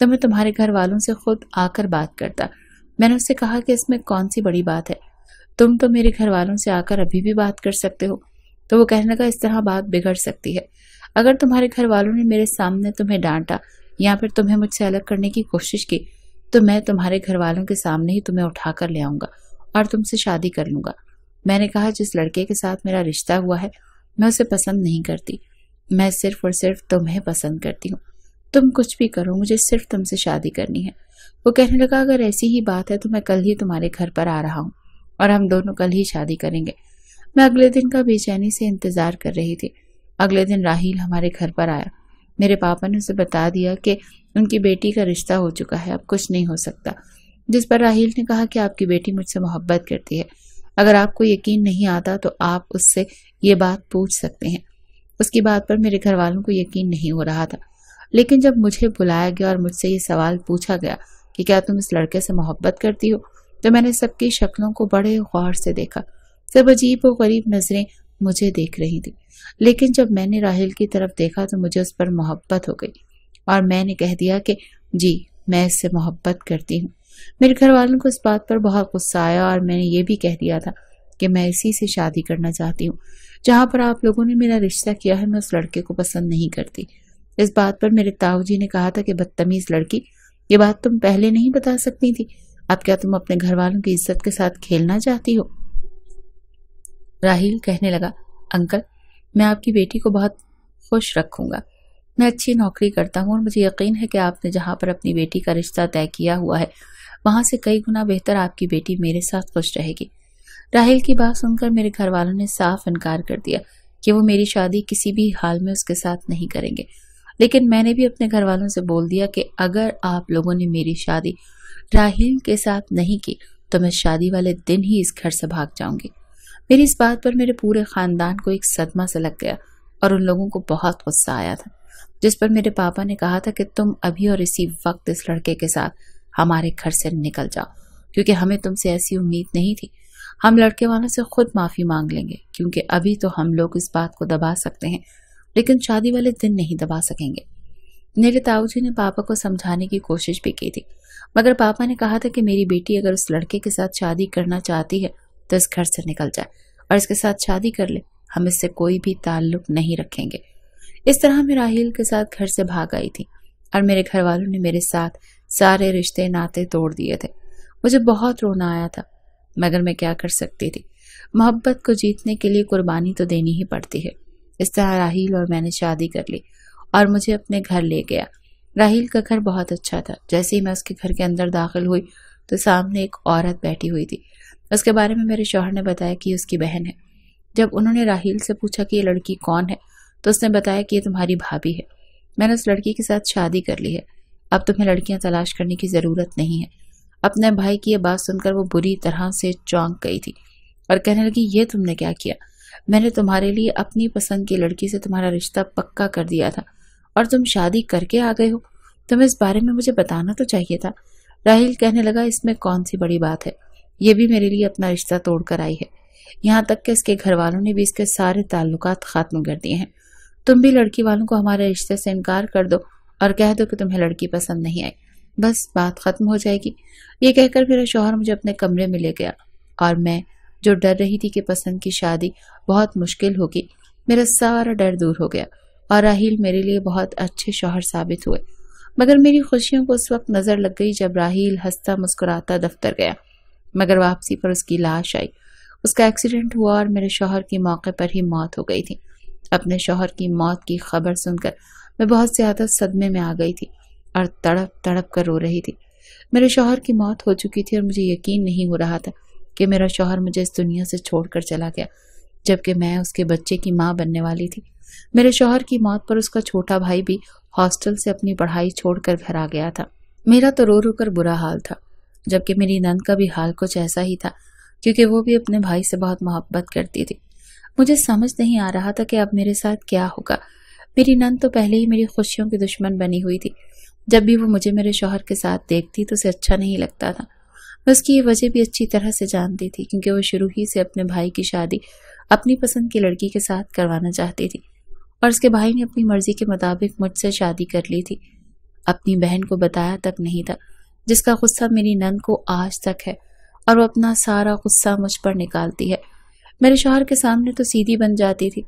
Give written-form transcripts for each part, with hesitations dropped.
تو میں تمہارے گھر والوں سے خود آ کر بات کرتا۔ میں نے اس سے کہا کہ اس میں کون سی بڑی بات ہے، تم تو میرے گھر والوں سے آ کر ابھی بھی بات کر سکتے ہو۔ تو وہ کہنے لگا اس طرح بات بگڑ سکتی ہے، اگر تمہارے گھر والوں نے میرے سامنے تمہیں ڈانٹا یا پھر تمہیں مجھ سے الگ کرنے کی کوشش کی تو میں تمہارے گھر والوں کے سامنے ہی تمہیں اٹھا کر لے آؤں گا اور تم سے شادی کر لوں گا۔ میں نے کہا جس لڑکے کے ساتھ میرا رشتہ ہوا ہے میں اسے پسند نہیں کرتی، میں صرف اور صرف تمہیں پسند کرتی ہوں، تم کچھ بھی کرو مجھے صرف تم سے شادی کرنی ہے۔ وہ کہنے لگا اگر ایسی ہی بات ہے تو میں کل ہی تمہارے گھر پر آ رہا ہوں اور ہم دونوں کل ہی شادی کریں گے۔ میں اگلے دن کا بے چینی سے انتظار کر رہی تھی۔ اگلے دن راحیل ہمارے گھر پر آیا۔ میرے پاپا نے اسے بتا دیا کہ ان کی بیٹی کا رشتہ ہو چکا ہے، اب کچھ نہیں ہو سکتا، جس پر راحیل نے کہا کہ آپ کی بیٹی مجھ سے محبت کرتی ہے، اگر آپ کو یقین نہیں آتا تو آپ اس سے یہ بات پوچھ سکتے ہیں۔ اس کی بات پر میرے گھر والوں کو یقین نہیں ہو رہا تھا، لیکن جب مجھے بلایا گیا اور مجھ سے یہ سوال پوچھا گیا کہ کیا تم اس لڑکے سے محبت کرتی ہو تو میں نے سب کی شکلوں کو بڑے غور سے دیکھا، سب عجیب و غریب نظریں مجھے دیکھ رہی تھی، لیکن جب میں نے راحیل کی طرف دیکھا تو مجھے اس پر محبت ہو گئی اور میں نے کہہ دیا کہ جی میں اس سے محبت کرتی ہوں۔ میرے گھر والوں کو اس بات پر بہت غصہ آیا اور میں نے یہ بھی کہہ دیا تھا کہ میں اسی سے شادی کرنا چاہتی ہوں، جہاں پر آپ لوگوں نے میرا رشتہ کیا ہے میں اس لڑکے کو پسند نہیں کرتی۔ اس بات پر میرے تاؤ جی نے کہا تھا کہ بدتمیز لڑکی، یہ بات تم پہلے نہیں بتا سکتی تھی، اب کیا تم اپنے گھر والوں کی عزت کے ساتھ کھیلنا چاہتی ہو؟ راحیل کہنے لگا انکل میں آپ کی بیٹی کو بہت خوش رکھوں گا، میں اچھی نوکری کرتا ہوں اور مجھے یقین ہے کہ آپ نے جہاں پر اپنی بیٹی کا رشتہ طے کیا ہوا ہے وہاں سے کئی گنا بہتر آپ کی بیٹی میرے ساتھ خوش رہے گی۔ راحیل کی بات سن کر میرے گھر والوں نے صاف انکار کر دیا کہ وہ میری شادی کسی بھی حال میں اس کے ساتھ نہیں کریں گے، لیکن میں نے بھی اپنے گھر والوں سے بول دیا کہ اگر آپ لوگوں نے میری شادی راحیل کے ساتھ نہیں کی تو میں شادی والے دن ہی اس گھر سے بھاگ جاؤں گی۔ میری اس بات پر میرے پورے خاندان کو ایک صدمہ سے لگ گیا اور ان لوگوں کو بہت غصہ آیا تھا، جس پر میرے پاپا نے کہا تھا کہ تم ابھی اور اسی وقت اس لڑکے کے ساتھ ہمارے گھر سے نکل جاؤ، کیونکہ ہمیں تم سے ایسی امید نہیں تھی۔ ہم لڑکے والوں سے خود معافی مانگ لیں گے، کیونکہ ابھی تو ہم لوگ اس بات کو دبا سکتے ہیں لیکن شادی والے دن نہیں دبا سکیں گے۔ میرے تاؤ جی نے پاپا کو سمجھانے کی کوشش بھی کی تھی، مگر پاپا نے کہا تھا کہ میری بیٹی اگر اس لڑکے کے ساتھ شادی کرنا چاہتی ہے تو اس گھر سے نکل جائے اور اس کے ساتھ شادی کر لے، ہم اس سے کوئی بھی تعلق نہیں رکھیں گے۔ اس طرح میں راحیل کے ساتھ گھر سے بھاگ آئی تھی اور میرے گھر والوں نے میرے ساتھ سارے رشتے ناطے توڑ دیے تھے۔ مجھے بہت رونا آیا تھا، مگر میں کیا کر سکتی تھی، محبت کو جیتنے کے لیے قربانی تو دینی ہی پڑتی ہے۔ اس طرح راحیل اور میں نے شادی کر لی اور مجھے اپنے گھر لے گیا۔ راحیل کا گھر بہت اچھا تھا، جیسے ہی میں اس کے گھر کے اندر داخل ہوئی تو سامنے ایک عورت بیٹھی ہوئی تھی۔ اس کے بارے میں میرے شوہر نے بتایا کہ یہ اس کی بہن ہے۔ جب انہوں نے راحیل سے پوچھا کہ یہ لڑکی کون ہے تو اس نے بتایا کہ یہ تمہاری بھابھی ہے، میں نے اس لڑکی کے ساتھ شادی کر لی ہے، اب تمہیں لڑکیاں تلاش کرنے کی ضرورت نہیں ہے۔ اپنے بھائی کی یہ بات سن کر وہ بری طرح سے چونک گئی تھی اور کہنے لگی یہ تم نے کیا کیا؟ میں نے تمہارے لیے اپنی پسند کی لڑکی سے تمہارا رشتہ پکا کر دیا تھا اور تم شادی کر کے آ گئے ہو، تمہیں اس بارے میں مجھے بتانا تو چاہیے تھا۔ راحیل کہنے لگا اس میں کون سی بڑی بات ہے، یہ بھی میرے لیے اپنا رشتہ توڑ کر آئی ہے، یہاں تک کہ اس کے گھر والوں نے بھی اس کے سارے تعلقات ختم کر دیے ہیں۔ تم بھی لڑکی والوں کو ہمارے رشتے سے انکار کر دو اور کہہ دو کہ تمہیں لڑکی پسند نہیں آئی، بس بات ختم ہو جائے گی۔ یہ کہہ کر میرا شوہر مجھے اپنے کمرے میں لے گیا اور میں جو ڈر رہی تھی کہ پسند کی شادی بہت مشکل ہوگی، میرا سارا ڈر دور ہو گیا اور راحیل میرے لیے بہت اچھے شوہر ثابت ہوئے۔ مگر میری خوشیوں کو اس وقت نظر لگ گئی جب راحیل ہنستا مسکراتا دفتر گیا، مگر واپسی پر اس کی لاش آئی۔ اس کا ایکسیڈنٹ ہوا اور میرے شوہر کی موقع پر ہی موت ہو گئی تھی۔ اپنے شوہر کی موت کی خبر سن کر میں بہت زیادہ صدمے میں آ گئی تھی اور تڑپ تڑپ کر رو رہی تھی۔ میرے شوہر کی موت ہو چکی تھی اور مجھے یقین نہیں ہو رہا تھا کہ میرا شوہر مجھے اس دنیا سے چھوڑ کر چلا گیا، جبکہ میں اس کے بچے کی ماں بننے والی تھی۔ میرے شوہر کی موت پر اس کا چھوٹا بھائی بھی ہاسٹل سے اپنی پڑھائی چھوڑ کر گھر آ گیا تھا۔ میرا تو رو رو کر برا حال تھا، جبکہ میری نند کا بھی حال کچھ ایسا ہی تھا، کیونکہ وہ بھی اپنے بھائی سے بہت محبت کرتی تھی۔ مجھے سمجھ نہیں آ رہا تھا کہ اب میرے ساتھ کیا ہوگا۔ میری نند تو پہلے ہی میری خوشیوں کی دشمن بنی ہوئی تھی، جب بھی وہ مجھے میرے شوہر کے ساتھ دیکھتی تو اسے اچھا نہیں لگتا تھا۔ میں اس کی یہ وجہ بھی اچھی طرح سے جانتی تھی، کیونکہ وہ شروع ہی سے اپنے بھائی کی شادی اپنی پسند کی لڑکی کے ساتھ کروانا چاہتی تھی اور اس کے بھائی نے اپنی مرضی کے مطابق مجھ سے شادی کر لی تھی۔ اپنی بہن کو بتایا تک نہیں تھا، جس کا غصہ میری نند کو آج تک ہے، اور وہ اپنا سارا غصہ مجھ پر نکالتی ہے۔ میرے شوہر کے سامنے تو سیدھی بن جاتی تھی۔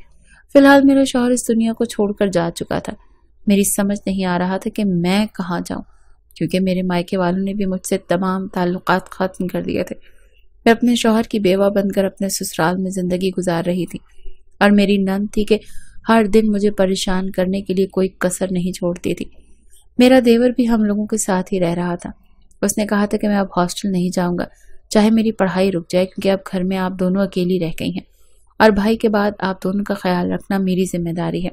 فی الحال میرا شوہر اس دنیا کو چھوڑ کر جا چکا تھا۔ میری سمجھ نہیں آ رہا تھا کہ میں کہاں جاؤں، کیونکہ میرے مائکے والوں نے بھی مجھ سے تمام تعلقات ختم کر دیے تھے۔ میں اپنے شوہر کی بیوہ بن کر اپنے سسرال میں زندگی گزار رہی تھی، اور میری نند تھی کہ ہر دن مجھے پریشان کرنے کے لیے کوئی کسر نہیں چھوڑتی تھی۔ میرا دیور بھی ہم لوگوں کے ساتھ ہی رہ رہا تھا۔ اس نے کہا تھا کہ میں اب ہاسٹل نہیں جاؤں گا، چاہے میری پڑھائی رک جائے، کیونکہ اب گھر میں آپ دونوں اکیلی رہ گئی ہیں، اور بھائی کے بعد آپ دونوں کا خیال رکھنا میری ذمہ داری ہے۔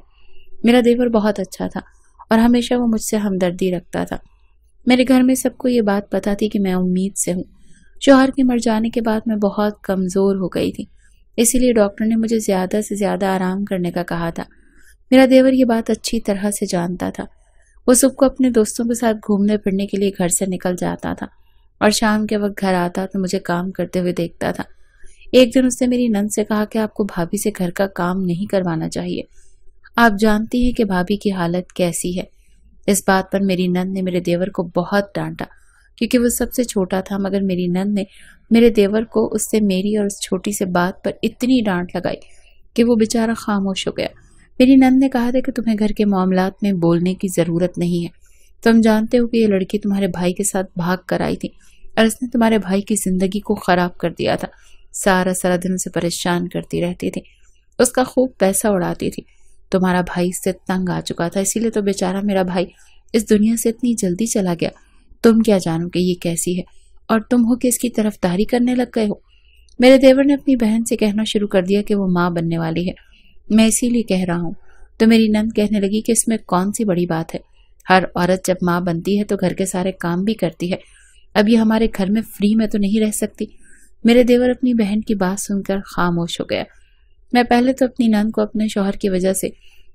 میرا دیور بہت اچھا تھا، اور ہمیشہ وہ مجھ سے ہمدردی رکھتا تھا۔ میرے گھر میں سب کو یہ بات پتہ تھی کہ میں امید سے ہوں۔ شوہر کے مر جانے کے بعد میں بہت کمزور ہو گئی تھی، اسی لیے ڈاکٹر نے مجھے زیادہ سے زیادہ آرام کرنے کا کہا تھا۔ میرا دیور یہ بات اچھی طرح سے جانتا تھا۔ وہ صبح کو اپنے دوستوں کے ساتھ گھومنے پھرنے کے لیے گھر سے نکل جاتا تھا، اور شام کے وقت گھر آتا تو مجھے کام کرتے ہوئے دیکھتا تھا۔ ایک دن اس نے میری نند سے کہا کہ آپ کو بھابھی سے گھر کا کام نہیں کروانا چاہیے، آپ جانتی ہیں کہ بھابھی کی حالت کیسی ہے۔ اس بات پر میری نند نے میرے دیور کو بہت ڈانٹا، کیونکہ وہ سب سے چھوٹا تھا، مگر میری نند نے میرے دیور کو اس سے میری اور اس چھوٹی سے بات پر اتنی ڈانٹ لگائی کہ وہ بیچارہ خاموش ہو گیا۔ میری نند نے کہا تھا کہ تمہیں گھر کے معاملات میں بولنے کی ضرورت نہیں ہے، تم جانتے ہو کہ یہ لڑکی تمہارے بھائی کے ساتھ بھاگ کر آئی تھی، اور اس نے تمہارے بھائی کی زندگی کو خراب کر دیا تھا، سارا دن اسے پریشان کرتی رہتی تھی، اس کا خوب پیسہ اڑاتی تھی۔ تمہارا بھائی اس سے تنگ آ چکا تھا، اسی لیے تو بیچارہ میرا بھائی اس دنیا سے اتنی جلدی چلا گیا۔ تم کیا جانو کہ یہ کیسی ہے، اور تم ہو کہ اس کی طرفداری کرنے لگ گئے ہو۔ میرے دیور نے اپنی بہن سے کہنا شروع کر دیا کہ وہ ماں بننے والی ہے، میں اسی لیے کہہ رہا ہوں۔ تو میری نند کہنے لگی کہ اس میں کون سی بڑی بات ہے، ہر عورت جب ماں بنتی ہے تو گھر کے سارے کام بھی کرتی ہے، اب یہ ہمارے گھر میں فری میں تو نہیں رہ سکتی۔ میرے دیور اپنی بہن کی بات سن کر خاموش ہو گیا۔ میں پہلے تو اپنی نند کو اپنے شوہر کی وجہ سے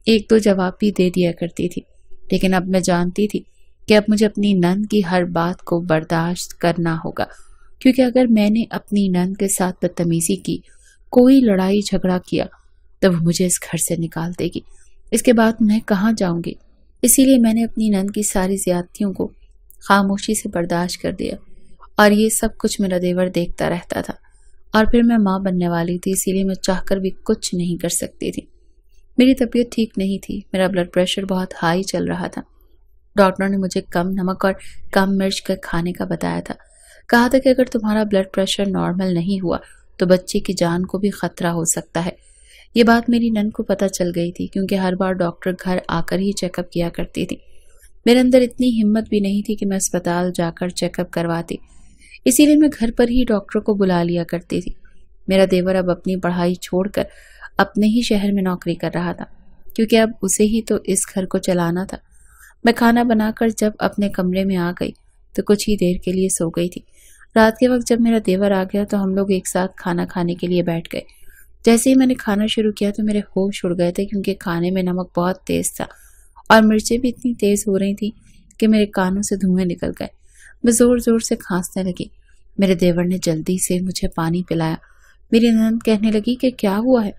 ایک دو جواب بھی دے دیا کرتی تھی، لیکن اب میں جانتی تھی کہ اب مجھے اپنی نند کی ہر بات کو برداشت کرنا ہوگا، کیونکہ اگر میں نے اپنی نند کے ساتھ بدتمیزی کی، کوئی لڑائی جھگڑا کیا، تو وہ مجھے اس گھر سے نکال دے گی۔ اس کے بعد میں کہاں جاؤں گی؟ اسی لیے میں نے اپنی نند کی ساری زیادتیوں کو خاموشی سے برداشت کر دیا، اور یہ سب کچھ میرا دیور دیکھتا رہتا تھا۔ اور پھر میں ماں بننے والی تھی، اسی لیے میں چاہ کر بھی کچھ نہیں کر سکتی تھی۔ میری طبیعت ٹھیک نہیں تھی، میرا بلڈ پریشر بہت ہائی چل رہا تھا۔ ڈاکٹر نے مجھے کم نمک اور کم مرچ کا کھانے کا بتایا تھا، کہا تھا کہ اگر تمہارا بلڈ پریشر نارمل نہیں ہوا تو بچے کی جان کو بھی خطرہ ہو سکتا ہے۔ یہ بات میری نند کو پتہ چل گئی تھی، کیونکہ ہر بار ڈاکٹر گھر آ کر ہی چیک اپ کیا کرتی تھی۔ میرے اندر اتنی ہمت بھی نہیں تھی کہ میں اسپتال جا کر چیک اپ کرواتی، اسی لیے میں گھر پر ہی ڈاکٹر کو بلا لیا کرتی تھی۔ میرا دیور اب اپنی پڑھائی چھوڑ کر اپنے ہی شہر میں نوکری کر رہا تھا، کیونکہ اب اسے ہی تو اس گھر کو چلانا تھا۔ میں کھانا بنا کر جب اپنے کمرے میں آ گئی تو کچھ ہی دیر کے لیے سو گئی تھی۔ رات کے وقت جب میرا دیور آ گیا تو ہم لوگ ایک ساتھ کھانا کھانے کے لیے بیٹھ گئے۔ جیسے ہی میں نے کھانا شروع کیا تو میرے ہوش اڑ گئے تھے، کیونکہ کھانے میں نمک بہت تیز تھا اور مرچیں بھی اتنی تیز ہو رہی تھیں کہ میرے کانوں سے دھوئیں نکل گئے۔ میں زور زور سے کھانسنے لگی۔ میرے دیور نے جلدی سے مجھے پانی پلایا۔ میری نند کہنے لگی کہ کیا ہوا ہے؟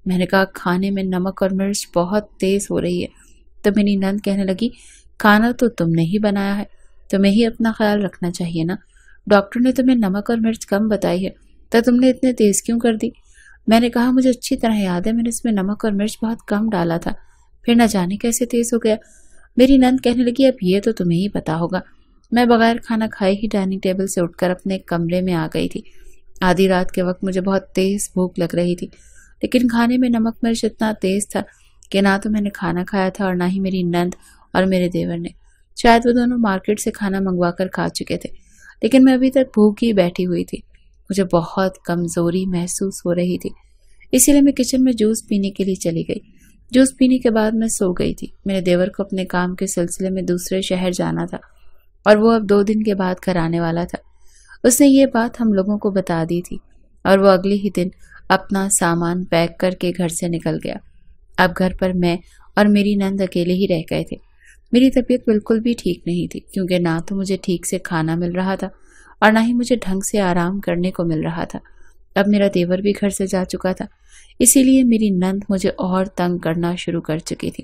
میں نے کہا کھانے میں نمک اور مرچ بہت تیز ہو رہی ہے۔ تو میری نند کہنے لگی کھانا تو تم نے ہی بنایا ہے، تمہیں ہی اپنا خیال رکھنا چاہیے نا، ڈاکٹر نے تمہیں نمک اور مرچ کم بتائی ہے تو تم نے اتنے تیز کیوں کر دی؟ میں نے کہا مجھے اچھی طرح یاد ہے میں نے اس میں نمک اور مرچ بہت کم ڈالا تھا، پھر نہ جانے کیسے تیز ہو گیا۔ میری نند کہنے لگی اب یہ تو تمہیں ہی پتا ہوگا۔ میں بغیر کھانا کھائے ہی ڈائننگ ٹیبل سے اٹھ کر اپنے کمرے میں آ گئی تھی۔ آدھی رات کے وقت مجھے بہت تیز بھوک لگ رہی تھی، لیکن کھانے میں نمک مرچ اتنا تیز تھا کہ نہ تو میں نے کھانا کھایا تھا اور نہ ہی میری نند اور میرے دیور نے۔ شاید وہ دونوں مارکیٹ سے کھانا منگوا کر کھا چکے تھے، لیکن میں ابھی تک بھوک ہی بیٹھی ہوئی تھی۔ مجھے بہت کمزوری محسوس ہو رہی تھی، اسی لیے میں کچن میں جوس پینے کے لیے چلی گئی۔ جوس پینے کے بعد میں سو گئی تھی۔ میرے دیور کو اپنے کام کے سلسلے میں دوسرے شہر جانا تھا اور وہ اب 2 دن کے بعد گھر آنے والا تھا۔ اس نے یہ بات ہم لوگوں کو بتا دی تھی اور وہ اگلے ہی دن اپنا سامان پیک کر کے گھر سے نکل گیا۔ اب گھر پر میں اور میری نند اکیلے ہی رہ گئے تھے۔ میری طبیعت بالکل بھی ٹھیک نہیں تھی، کیونکہ نہ تو مجھے ٹھیک سے کھانا مل رہا تھا اور نہ ہی مجھے ڈھنگ سے آرام کرنے کو مل رہا تھا۔ اب میرا دیور بھی گھر سے جا چکا تھا، اسی لیے میری نند مجھے اور تنگ کرنا شروع کر چکی تھی۔